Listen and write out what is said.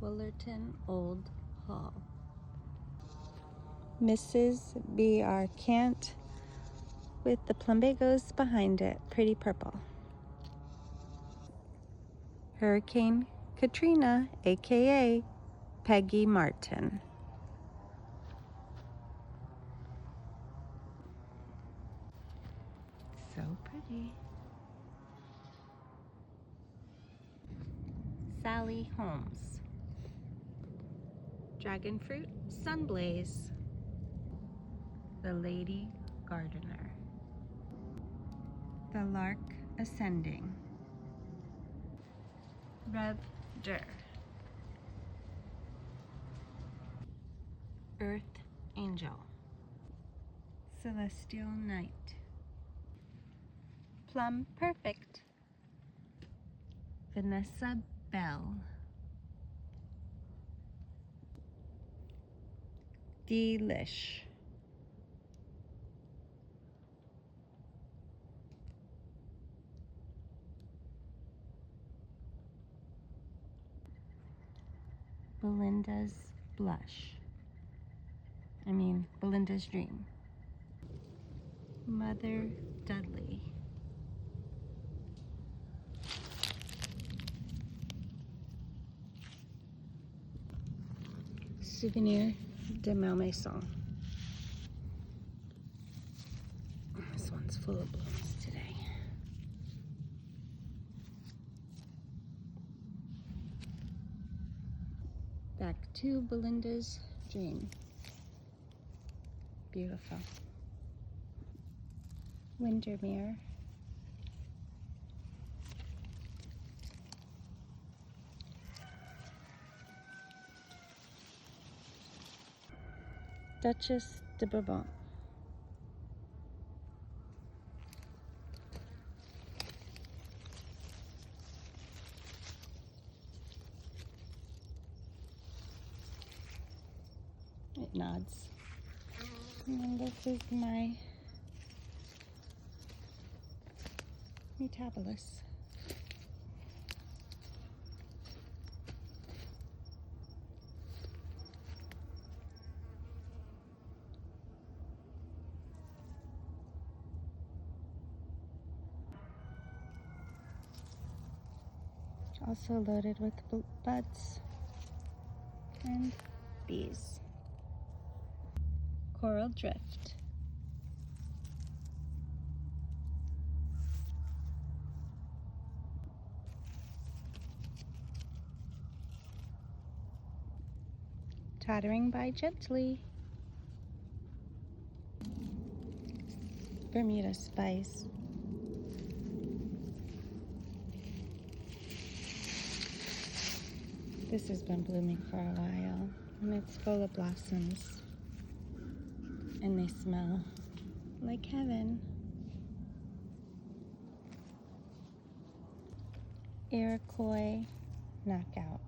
Fullerton Old Hall. Mrs. B.R. Cant with the plumbagos behind it, pretty purple. Hurricane Katrina, aka Peggy Martin. So pretty. Sally Holmes. Dragon Fruit Sunblaze. The Lady Gardener. The Lark Ascending. Rev Der. Earth Angel. Celestial Night. Plum Perfect. Vanessa Bell. Delish. Belinda's Blush. Belinda's Dream. Mother Dudley. Souvenir de Malmaison. This one's full of blooms today. Back to Belinda's Dream. Beautiful. Windermere. Duchess de Bourbon. It nods. And then this is my metabolism. Also loaded with buds and bees. Coral Drift. Tottering by Gently. Bermuda Spice. This has been blooming for a while, and it's full of blossoms, and they smell like heaven. Iroquois Knockout.